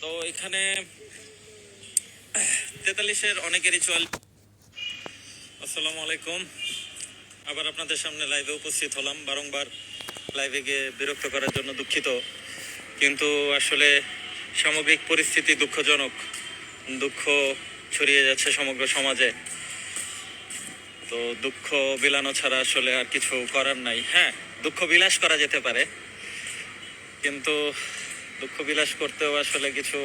তো এখানে 43-এর অনেকেরই আসসালামু আলাইকুম। আবার আপনাদের সামনে লাইভে উপস্থিত হলাম। বারংবার লাইভে গিয়ে বিরক্ত করার জন্য দুঃখিত, কিন্তু আসলে সামগ্রিক পরিস্থিতি দুঃখজনক। দুঃখ ছড়িয়ে যাচ্ছে সমগ্র সমাজে। তো দুঃখ বিলানো ছাড়া আসলে আর কিছু করার নাই। হ্যাঁ, দুঃখ বিলাস করা যেতে পারে, কিন্তু দুঃখ বিলাস করতেও আসলে কিছু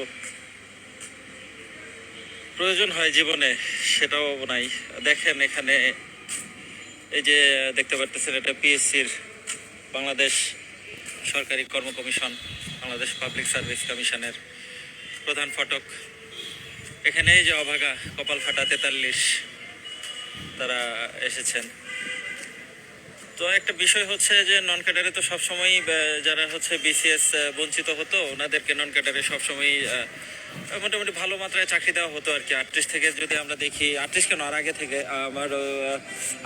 প্রয়োজন হয় জীবনে, সেটাও নাই। দেখেন এখানে এই যে দেখতে পারতেছেন, এটা পিএসসির বাংলাদেশ সরকারি কর্ম কমিশন, বাংলাদেশ পাবলিক সার্ভিস কমিশনের প্রধান ফটক। এখানে এই যে অভাগা কপাল ফাটা 43 তারা এসেছেন। তো একটা বিষয় হচ্ছে যে নন ক্যাডারে তো সবসময়ই যারা হচ্ছে বিসিএস বঞ্চিত হতো, ওনাদেরকে নন ক্যাডারে সবসময়ই মোটামুটি ভালো মাত্রায় চাকরি দেওয়া হতো আর কি। 38 থেকে যদি আমরা দেখি, 38 কেন, আর আগে থেকে আমার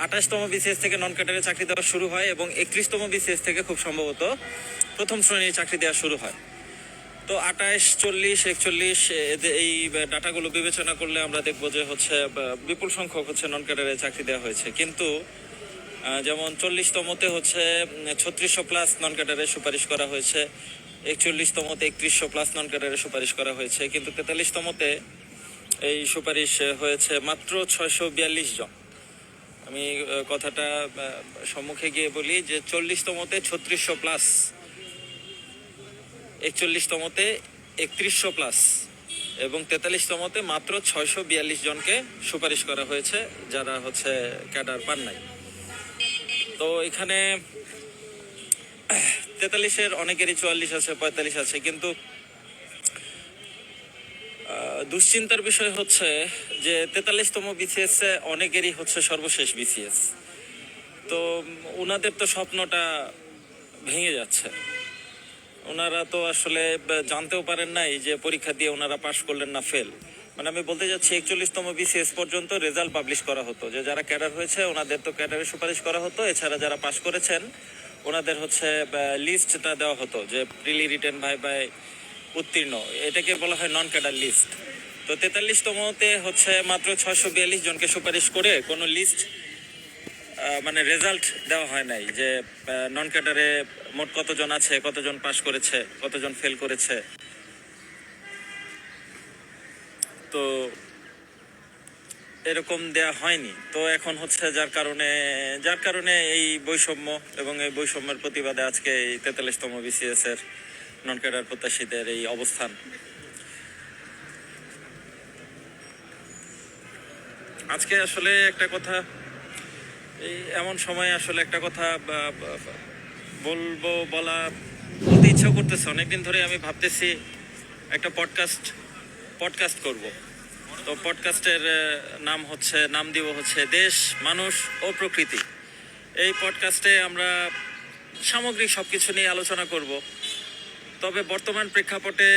28তম বিসিএস থেকে নন ক্যাডারে চাকরি দেওয়া শুরু হয়, এবং 31তম বিসিএস থেকে খুব সম্ভবত প্রথম শ্রেণীর চাকরি দেওয়া শুরু হয়। তো 28, 40, 41 এই ডাটাগুলো বিবেচনা করলে আমরা দেখবো যে হচ্ছে বিপুল সংখ্যক হচ্ছে নন ক্যাডারে চাকরি দেওয়া হয়েছে। কিন্তু যেমন 40তমতে হচ্ছে 3600+ নন ক্যাডারে সুপারিশ করা হয়েছে, 41তমতে 3100+ নন ক্যাডারে সুপারিশ করা হয়েছে, কিন্তু 43তমতে এই সুপারিশ হয়েছে মাত্র 642 জন। আমি কথাটা সম্মুখে গিয়ে বলি যে 40তমতে 3600+, 41তমতে 3100+, এবং 43তমতে মাত্র 642 জনকে সুপারিশ করা হয়েছে যারা হচ্ছে ক্যাডার পান নাই। তো এখানে 43-এর অনেকেরই 44 আছে, 45 আছে, কিন্তু দুশ্চিন্তার বিষয় হচ্ছে যে 43তম বিসিএস অনেকেরই হচ্ছে সর্বশেষ বিসিএস। তো ওনাদের তো স্বপ্নটা ভেঙে যাচ্ছে। ওনারা তো আসলে জানতেও পারেন নাই যে পরীক্ষা দিয়ে ওনারা পাশ করলেন না ফেল। মানে আমি বলতে যাচ্ছি 41তম বিসিএস পর্যন্ত রেজাল্ট পাবলিশ করা হতো, যে যারা ক্যাডার হয়েছে ওনাদের তো ক্যাডারে সুপারিশ করা হতো, এছাড়া যারা পাশ করেছেন ওনাদের হচ্ছে লিস্টটা দেওয়া হতো যে প্রিলি, রিটেন, ভাইভায় উত্তীর্ণ, এটাকে বলা হয় নন ক্যাডার লিস্ট। তো 43তমতে হচ্ছে মাত্র 642 জনকে সুপারিশ করে কোনো লিস্ট মানে রেজাল্ট দেওয়া হয় নাই যে নন ক্যাডারে মোট কতজন আছে, কতজন পাশ করেছে, কতজন ফেল করেছে। তো এরকম দেয়া হয়নি। তো এখন হচ্ছে যার কারণে এই বৈষম্য, এবং এই বৈষম্যের প্রতিবাদে আজকে এই 43তম বিসিএস এর নন ক্যাডার প্রত্যাশীদের এই অবস্থান। আজকে আসলে একটা কথা, এই এমন সময় আসলে একটা কথা বলতে ইচ্ছা করতেছে। অনেকদিন ধরে আমি ভাবতেছি একটা পডকাস্ট করব। তো পডকাস্টের নাম দিব হচ্ছে দেশ, মানুষ ও প্রকৃতি। এই পডকাস্টে আমরা সামগ্রিক সবকিছু নিয়ে আলোচনা করব। তবে বর্তমান প্রেক্ষাপটে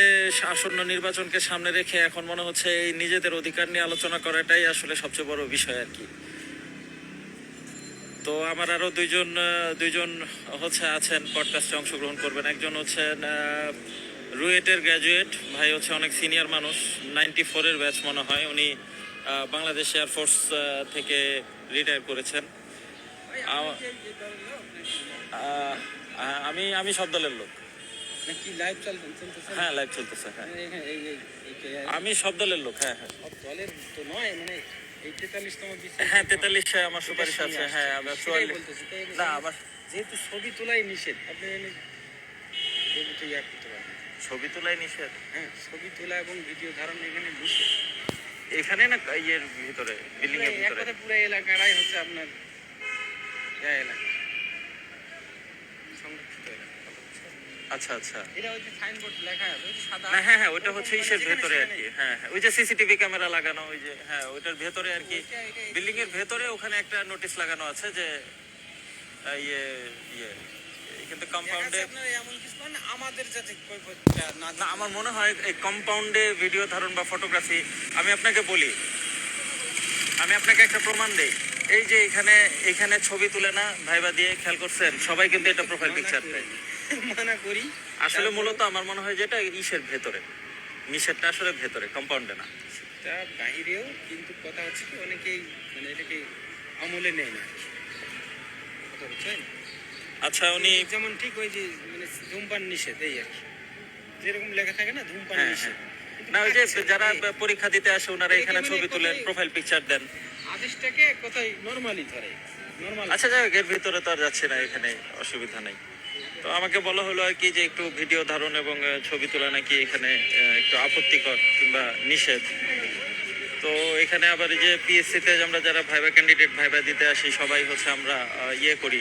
আসন্ন নির্বাচনকে সামনে রেখে এখন মনে হচ্ছে এই নিজেদের অধিকার নিয়ে আলোচনা করাটাই আসলে সবচেয়ে বড় বিষয় আর কি। তো আমার আরো দুইজন হচ্ছে আছেন পডকাস্টে অংশগ্রহণ করবেন। একজন হচ্ছেন রুয়েটের গ্র্যাজুয়েট ভাই, হচ্ছে অনেক সিনিয়র মানুষ, 94-এর ব্যাচ মনে হয়। উনি বাংলাদেশ এয়ারফোর্স থেকে রিটায়ার করেছেন। আমি সব দলের লোক। হ্যাঁ, লাইভ চলতেছে। হ্যাঁ, আমি সব দলের লোক। হ্যাঁ হ্যাঁ, দলের তো নয়, মানে হ্যাঁ 43 আমার সুপারিশ আছে। হ্যাঁ, আবার 44 না, আবার যেহেতু ছবি তোলাই নিষেধ, আপনি ছবি তোলাই নিষেধ। হ্যাঁ, ছবি তোলা এবং ভিডিও ধারণ এখানে নিষেধ। এখানে না, ইয়ের ভিতরে, বিল্ডিং এর ভিতরে, পুরো এলাকাটাই হচ্ছে আপনার এলাকা, সংরক্ষিত এলাকা। আচ্ছা আচ্ছা, এটা হচ্ছে সাইনবোর্ড লেখা আছে সাদা। হ্যাঁ হ্যাঁ, ওটা হচ্ছে ইসের ভেতরে আর কি। হ্যাঁ হ্যাঁ, ওই যে সিসিটিভি ক্যামেরা লাগানো, ওই যে, হ্যাঁ ওইটার ভেতরে আর কি, বিল্ডিং এর ভেতরে ওখানে একটা নোটিশ লাগানো আছে যে ইয়ে ইয়ে কিন্তু কম্পাউন্ডে আমাদের যাতে না, আমার মনে হয় এই কম্পাউন্ডে ভিডিও ধারণ বা ফটোগ্রাফি। আমি আপনাকে বলি, আমি আপনাকে একটা প্রমাণ দেই। এই যে এখানে ছবি তুলে না ভাইবা দিয়ে, খেয়াল করছেন সবাই কিন্তু এটা প্রোফাইল পিকচার দেয়। মানা করি আসলে মূলত আমার মনে হয় যেটা ইসের ভেতরে, নিষেধটা আসলে ভেতরে, কম্পাউন্ডে না। তা বাহিরেও, কিন্তু কথা হচ্ছে কি অনেকেই মানে এটাকে আমলে নেয় না, কথা বুঝছেন? আচ্ছা, উনি যেমন ঠিক ওই যে মানে ধূমপান নিষেধ, এই আর কি, যেরকম লেখা থাকে না ধূমপান হ্যাঁ নিষেধ, হ্যাঁ, না ওই যে যারা পরীক্ষা দিতে আসে ওনারা এখানে ছবি তুলেন, প্রোফাইল পিকচার দেন। আদেশটাকে কোথায় নরমালি ধরে, নরমাল। আচ্ছা যাই হোক, এর ভিতরে তো আর যাচ্ছে না, এখানে অসুবিধা নেই। তো আমাকে বলা হলো আর কি যে একটু ভিডিও ধারণ এবং ছবি তোলা নাকি এখানে একটু আপত্তিকর কিংবা নিষেধ। তো এখানে আবার এই যে পিএসসি তে আমরা যারা ভাইবা ক্যান্ডিডেট ভাইবা দিতে আসি সবাই হচ্ছে আমরা ইয়ে করি,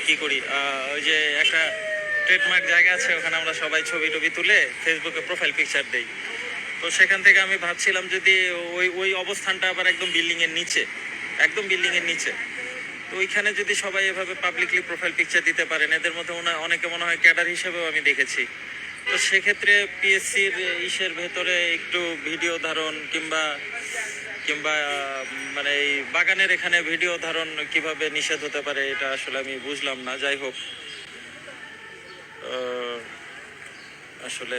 কি করি, ওই যে একটা ট্রেডমার্ক জায়গা আছে, ওখানে আমরা সবাই ছবি টবি তুলে ফেসবুকে প্রোফাইল পিকচার দেই। তো সেখান থেকে আমি ভাবছিলাম যদি ওই ওই অবস্থানটা আবার একদম বিল্ডিং এর নিচে, একদম বিল্ডিং এর নিচে, তো ওইখানে যদি সবাই এভাবে পাবলিকলি প্রোফাইল পিকচার দিতে পারেন, এদের মধ্যে অনেকে মনে হয় ক্যাডার হিসেবেও আমি দেখেছি। তো সেক্ষেত্রে পিএসসির ইসের ভেতরে একটু ভিডিও ধারণ কিংবা কিংবা মানে এই বাগানের এখানে ভিডিও ধারণ কিভাবে নিষেধ হতে পারে, এটা আসলে আমি বুঝলাম না। যাই হোক, আসলে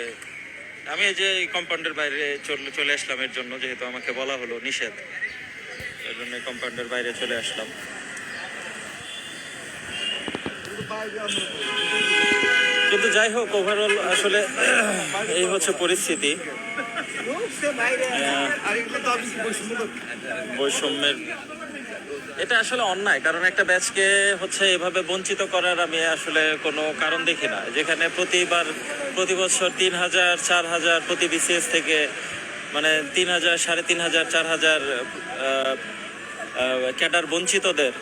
আমি এই যে কম্পাউন্ডের বাইরে চলে আসলাম এর জন্য, যেহেতু আমাকে বলা হলো নিষেধ, এর জন্য কম্পাউন্ডের বাইরে চলে আসলাম। কিন্তু যাই হোক, ওভারঅল আসলে এই হচ্ছে পরিস্থিতি। বৈষম্যের এটা আসলে অন্যায়, কারণ একটা ব্যাচকে হচ্ছে এভাবে বঞ্চিত করার আমি আসলে কোনো কারণ দেখি না। যেখানে প্রতি বছর 3,000 4,000 প্রতি বিসিএস থেকে মানে 3,000 3,500 4,000 ক্যাডার বঞ্চিতদের,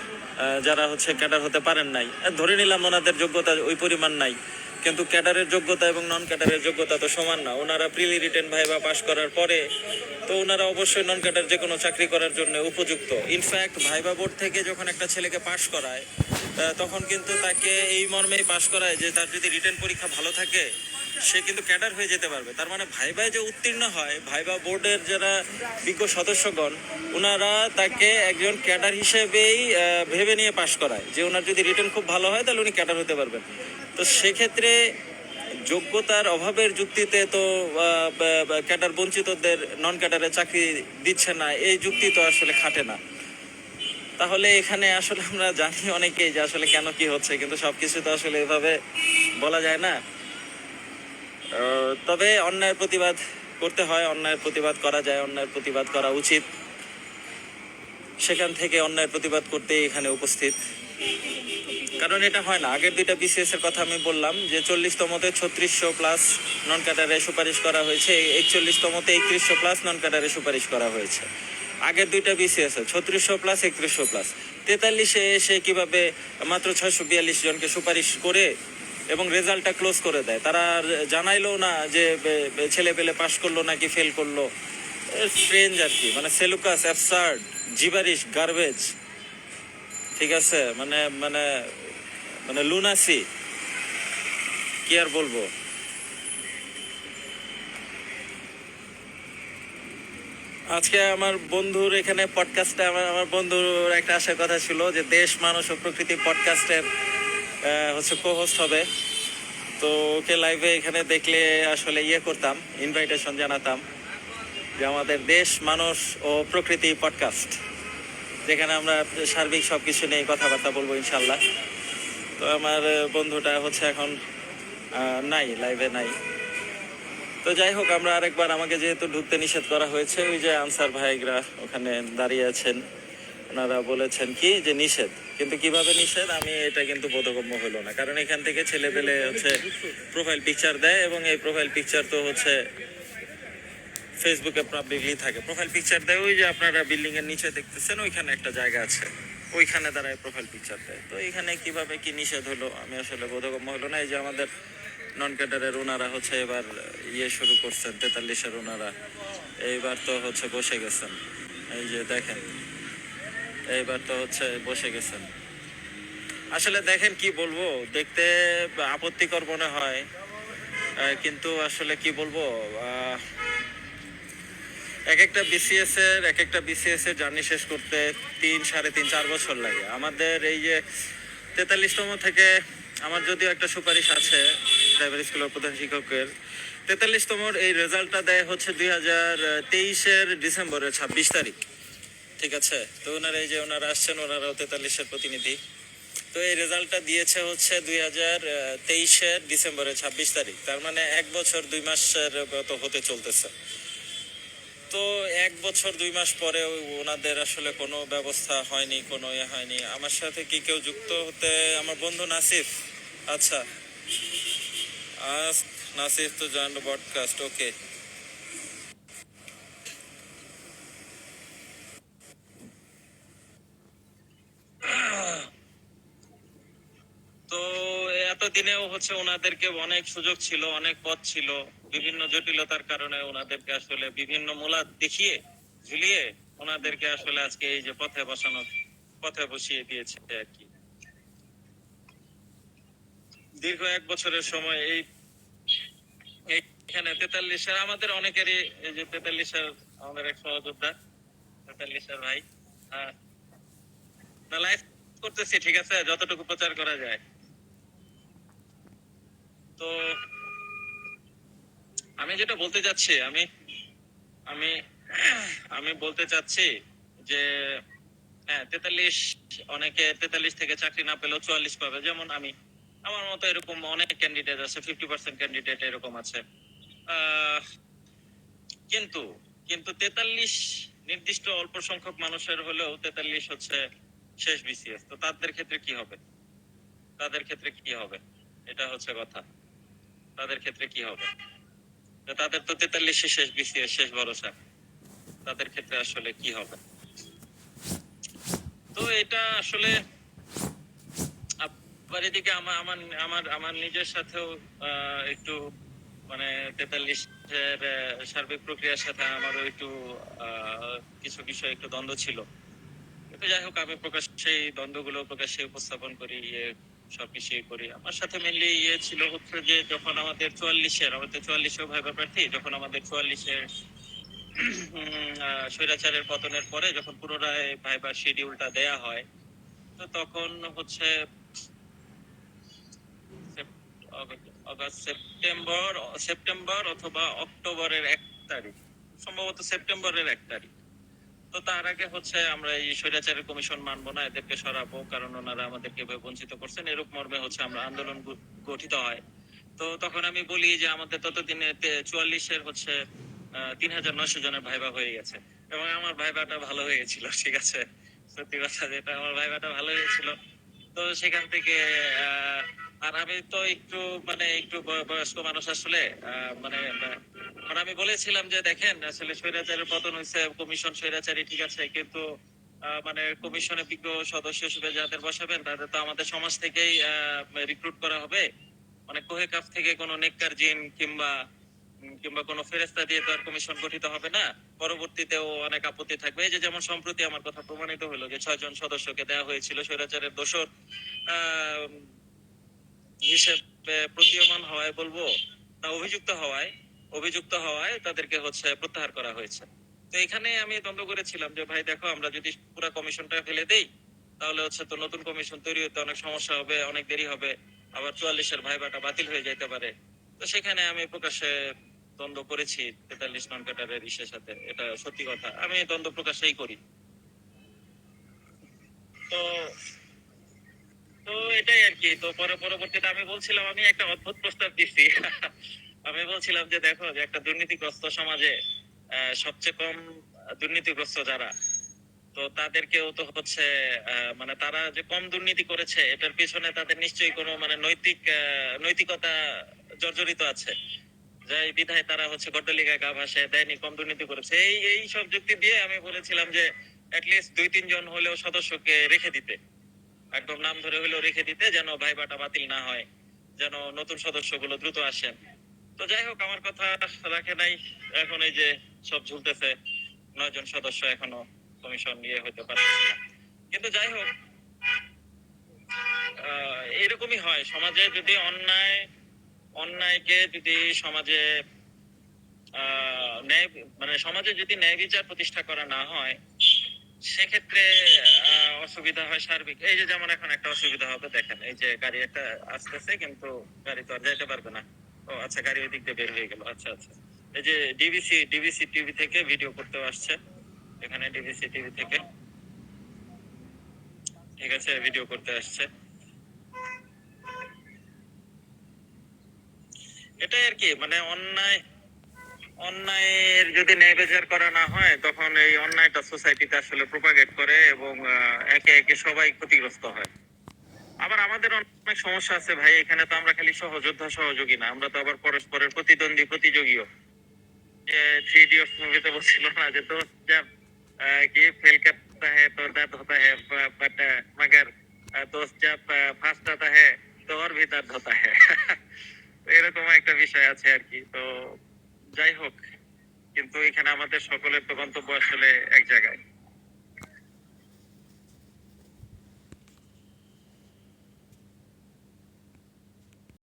যারা হচ্ছে ক্যাডার হতে পারেন নাই, ধরে নিলাম ওনাদের যোগ্যতা ওই পরিমাণ নাই, কিন্তু ক্যাডারের যোগ্যতা এবং নন ক্যাডারের যোগ্যতা তো সমান না। ওনারা প্রিলি রিটেন ভাইবা পাস করার পরে তো ওনারা অবশ্যই নন ক্যাডার যে কোনো চাকরি করার জন্য উপযুক্ত। ইনফ্যাক্ট ভাইবা বোর্ড থেকে যখন একটা ছেলেকে পাস করায় তখন কিন্তু তাকে এই মর্মেই পাস করায় যে তার যদি রিটেন পরীক্ষা ভালো থাকে সে কিন্তু ক্যাডার হয়ে যেতে পারবে। তার মানে ভাইবায় যে উত্তীর্ণ হয়, ভাইবা বোর্ডের যারা বিজ্ঞ সদস্যগণ ওনারা তাকে একজন ক্যাডার হিসেবেই ভেবে নিয়ে পাস করায় যে ওনার যদি রিটেন খুব ভালো হয় তাহলে উনি ক্যাডার হতে পারবেন। তো সেক্ষেত্রে যোগ্যতার অভাবের যুক্তিতে তো ক্যাডার বঞ্চিতদের নন ক্যাডারে চাকরি দিচ্ছে না, এই যুক্তি তো আসলে খাটে না। তাহলে এখানে আসলে আমরা জানি অনেকেই যে আসলে কেন কি হচ্ছে, কিন্তু সবকিছু তো আসলে এভাবে বলা যায় না। তবে অন্যায়ের প্রতিবাদ করতে হয়, অন্যায়ের প্রতিবাদ করা যায়, অন্যায়ের প্রতিবাদ করা উচিত। সেখান থেকে অন্যায়ের প্রতিবাদ করতে এখানে উপস্থিত, কারণ এটা হয় না। আগের দুইটা বিসিএস এর কথা আমি বললাম যে 40তমতে 3600 প্লাস নন ক্যাডারে সুপারিশ করা হয়েছে, 41তমতে 3100 প্লাস নন ক্যাডারে সুপারিশ করা হয়েছে। আগের দুইটা বিসিএস 3600 প্লাস 3100 প্লাস, 43-এ এসে কিভাবে মাত্র 642 জনকে সুপারিশ করে এবং রেজাল্টটা ক্লোজ করে দেয়। তারা জানাইলো না যে ছেলে পেলে পাশ করলো নাকি ফেল করলো। স্ট্রেঞ্জ আর কি, মানে সেলুকাস, অ্যাবসার্ড, জিবারিশ, গার্বেজ, ঠিক আছে, মানে মানে মানে লুনাসি, কি আর বলবো। আজকে আমার বন্ধুর এখানে পডকাস্টে আমার বন্ধুর একটা আসার কথা ছিল যে দেশ, মানুষ ও প্রকৃতি পডকাস্টের হচ্ছে কো-হোস্ট হবে। তো ওকে লাইভে এখানে দেখলে আসলে করতাম, ইনভাইটেশন জানাতাম যে আমাদের দেশ, মানুষ ও প্রকৃতি পডকাস্ট, যেখানে আমরা সার্বিক সব কিছু নিয়ে কথাবার্তা বলবো ইনশাল্লাহ। তো আমার বন্ধুটা হচ্ছে এখন নাই, লাইভে নাই। তো যাই হোক, আমরা আরেকবার, আমাকে যেহেতু ঢুকতে নিষেধ করা হয়েছে, ওই যে আনসার ভাইরা ওখানে দাঁড়িয়ে আছেন, ওনারা বলেছেন কি যে নিষেধ, কিন্তু কিভাবে নিষেধ আমি এটা কিন্তু বোধগম্য হলো না। কারণ এখান থেকে ছেলে পেলে হচ্ছে প্রোফাইল পিকচার দেয় এবং এই প্রোফাইল পিকচার তো হচ্ছে ফেসবুকে পাবলিকলি থাকে। প্রোফাইল পিকচার দেয় ওই যে আপনারা বিল্ডিং এর নিচে দেখতেছেন, ওইখানে একটা জায়গা আছে, ওইখানে দাঁড়ায় প্রোফাইল পিকচার দেয়। তো এখানে কিভাবে কি নিষেধ হলো আমি আসলে বোধগম্য হলো না। এই যে আমাদের নন ক্যাডারের ওনারা হচ্ছে এবার শুরু করছেন, 43-এর ওনারা এইবার তো হচ্ছে বসে গেছেন। এই যে দেখেন, এইবার তো হচ্ছে বসে গেছেন। আসলে দেখেন কি বলবো, দেখতে আপত্তিকর মনে হয়, কিন্তু আসলে কি বলবো, এক একটা বিসিএস এর জার্নি শেষ করতে 3, 3.5, 4 বছর লাগে। আমাদের এই যে 43তম থেকে আমার যদিও একটা সুপারিশ আছে প্রাইমারি স্কুলের প্রধান শিক্ষকের, 43তম এই রেজাল্টটা দেয় হচ্ছে 2023-এর ডিসেম্বরের 26 তারিখ। ঠিক আছে, তো ওনারা এই যে ওনারা আসছেন, ওনারাও 43-এর প্রতিনিধি। তো এই রেজাল্টটা দিয়েছে হচ্ছে 2023-এর ডিসেম্বরের 26 তারিখ, তার মানে 1 বছর 2 মাসের মতো হতে চলতেছে। তো 1 বছর 2 মাস পরে ওনাদের আসলে কোনো ব্যবস্থা হয়নি, কোনো ইয়ে হয়নি। আমার সাথে কি কেউ যুক্ত হতে? আমার বন্ধু নাসিফ। আচ্ছা, নাসিফ তো জয়েন ব্রডকাস্ট, ওকে। তো এতদিনেও হচ্ছে ওনাদেরকে অনেক সুযোগ ছিল, অনেক পথ ছিল, বিভিন্ন জটিলতার কারণে ওনাদেরকে আসলে বিভিন্ন মূলা দেখিয়ে ঝুলিয়ে ওনাদেরকে আসলে আজকে এই যে পথে বসিয়ে দিয়েছে আর কি। দীর্ঘ 1 বছরের সময় এইখানে 43-এর আমাদের অনেকেরই, এই যে 43-এর আমাদের এক সহযোদ্ধা 43-এর ভাই, আহ, না লাইভ করতেছি, ঠিক আছে, যতটুকু প্রচার করা যায়। তো আমি যেটা বলতে চাচ্ছি, আমি আমি বলতে চাচ্ছি যে হ্যাঁ, 43, অনেকে 43 থেকে চাকরি না পেলেও 44 পাবে, যেমন আমি, আমার মতো এরকম অনেক ক্যান্ডিডেট আছে, 50% ক্যান্ডিডেট এরকম আছে। আহ, কিন্তু কিন্তু 43 নির্দিষ্ট অল্প সংখ্যক মানুষের হলেও 43 হচ্ছে শেষ বিসিএস। তো তাদের ক্ষেত্রে কি হবে? তাদের ক্ষেত্রে কি হবে? এটা হচ্ছে কথা। তাদের ক্ষেত্রে কি হবে? তো তাদের তো 43 শেষ বিসিএস, শেষ ভরসা। তাদের ক্ষেত্রে আসলে কি হবে? তো এটা আসলে আবার এদিকে আমার আমার আমার আমার নিজের সাথেও একটু মানে 43-এর সার্বিক প্রক্রিয়ার সাথে আমারও একটু কিছু বিষয় একটু দ্বন্দ্ব ছিল। কিন্তু যাই হোক, আমি সেই দ্বন্দ্বগুলো প্রকাশ্যে উপস্থাপন করি, সবকিছুই করি। আমার সাথে মেনলি ছিল হচ্ছে যে যখন আমাদের 44-এও ভাইবা প্রার্থী, যখন আমাদের 44-এর স্বৈরাচারের পতনের পরে যখন পুনরায় ভাইবার শিডিউলটা দেয়া হয়, তো তখন হচ্ছে সেপ্টেম্বর সেপ্টেম্বর অথবা অক্টোবরের 1 তারিখ, সম্ভবত সেপ্টেম্বরের 1 তারিখ। তো তার আগে হচ্ছে আমরা এই স্বৈরাচারের কমিশন মানবো না, এদেরকে সরাবো, কারণ ওনারা আমাদেরকে বঞ্চিত করছেন, এরূপ মর্মে হচ্ছে আমরা আন্দোলন গঠিত হয়। তো তখন আমি বলি যে আমাদের ততদিনে 44-এর হচ্ছে 3,900 জনের ভাইবা হয়ে গেছে, এবং আমার ভাইবাটা ভালো হয়েছিল, ঠিক আছে, সত্যি কথা যেটা, আমার ভাইবাটা ভালো হয়েছিল। তো সেখান থেকে আহ, আর আমি তো একটু একটু বয়স্ক মানুষ আসলে, মানে আমি বলেছিলাম যে দেখেন, আসলে স্বৈরাচারের পতন হয়েছে, কমিশন স্বৈরাচারী, ঠিক আছে, কিন্তু মানে কমিশনে বিজ্ঞ সদস্য হিসেবে যাদের বসাবেন তাদের তো আমাদের সমাজ থেকেই রিক্রুট করা হবে। মানে কোহে কাফ থেকে কোনো নেককার জিন কিংবা কোনো ফেরেস্তা দিয়ে তো আর কমিশন গঠিত হবে না। পরবর্তীতেও অনেক আপত্তি থাকবে। এই যে যেমন সম্প্রতি আমার কথা প্রমাণিত হলো যে 6 জন সদস্যকে দেওয়া হয়েছিল স্বৈরাচারের দোসর আহ হিসেবে প্রতীয়মান হওয়ায় বলবো, না অভিযুক্ত হওয়ায় তাদেরকে হচ্ছে প্রত্যাহার করা হয়েছে। তো এখানে আমি দ্বন্দ্ব করেছিলাম যে ভাই দেখো, আমরা যদি পুরো কমিশনটা ফেলে দেই তাহলে হচ্ছে তো নতুন কমিশন তৈরি হতে অনেক সমস্যা হবে, অনেক দেরি হবে, আবার 44-এর ভাইবাটা বাতিল হয়ে যেতে পারে। তো সেখানে আমি প্রকাশ্যে দ্বন্দ্ব করেছি 43 নন ক্যাডারের ইসের সাথে, এটা সত্যি কথা, আমি দ্বন্দ্ব প্রকাশেই করি। তো তো এটাই আর কি। তো পরবর্তীতে আমি বলছিলাম, আমি একটা অদ্ভুত প্রস্তাব দিচ্ছি আমি বলছিলাম যে দেখো, যে একটা দুর্নীতিগ্রস্ত সমাজে সবচেয়ে কম দুর্নীতিগ্রস্ত যারা, তো তাদেরকেও তো হচ্ছে মানে তারা যে কম দুর্নীতি করেছে এটার পিছনে তাদের নিশ্চয়ই কোনো মানে নৈতিকতা জর্জরিত আছে, যাই বিধায় তারা হচ্ছে গড্ডলিগায় গা ভাসে দেয়নি, কম দুর্নীতি করেছে। এই সব যুক্তি দিয়ে আমি বলেছিলাম যে অ্যাটলিস্ট 2-3 জন হলেও সদস্যকে রেখে দিতে, একদম নাম ধরে হলেও রেখে দিতে, যেন ভাইবাটা বাতিল না হয়, যেন নতুন সদস্যগুলো দ্রুত আসেন। তো যাই হোক, আমার কথা রাখে নাই। এখন এই যে সব ঝুলতেছে, 9 জন সদস্য এখনো কমিশন নিয়ে হতে পারতেছে না। কিন্তু যাই হোক, এরকমই হয় সমাজে, যদি অন্যায়কে যদি সমাজে ন্যায়, মানে সমাজে যদি ন্যায় বিচার প্রতিষ্ঠা করা না হয়, সেক্ষেত্রে অসুবিধা হয় সার্বিক। এই যে যেমন এখন একটা অসুবিধা হবে, দেখেন এই যে গাড়ি একটা আসতেছে, কিন্তু গাড়ি তো আর যাইতে পারবে না, ও আচ্ছা, গাড়ি ওই দিক দিয়ে বের হয়ে গেল। আচ্ছা আচ্ছা, এই যে ডিবিসি টিভি থেকে ভিডিও করতে আসছে, এখানে ডিবিসি টিভি থেকে, ঠিক আছে, ভিডিও করতে আসছে। এটাই আর কি, মানে অন্যায়ের যদি ন্যায় বিচার করা না হয়, তখন এই অন্যায়টা সোসাইটিতে আসলে প্রোপাগেট করে এবং একে একে সবাই ক্ষতিগ্রস্ত হয়। আবার আমাদের অনেক সমস্যা আছে ভাই, এখানে তো আমরা খালি সহযোদ্ধা সহযোগী না, আমরা তো আবার পরস্পরের প্রতিদ্বন্দ্বী প্রতিযোগীও। যে থ্রি ইডিয়টস মুভিতে বলছিল না যে দোস্ত জব কি ফেল করতা है तो दर्द होता है बट मगर दोस्त जब ফার্স্ট आता है तो और भी दर्द होता है। এরকম একটা বিষয় আছে আর কি। তো যাই হোক, কিন্তু এখানে আমাদের সকলের তো গন্তব্য আসলে এক জায়গায়।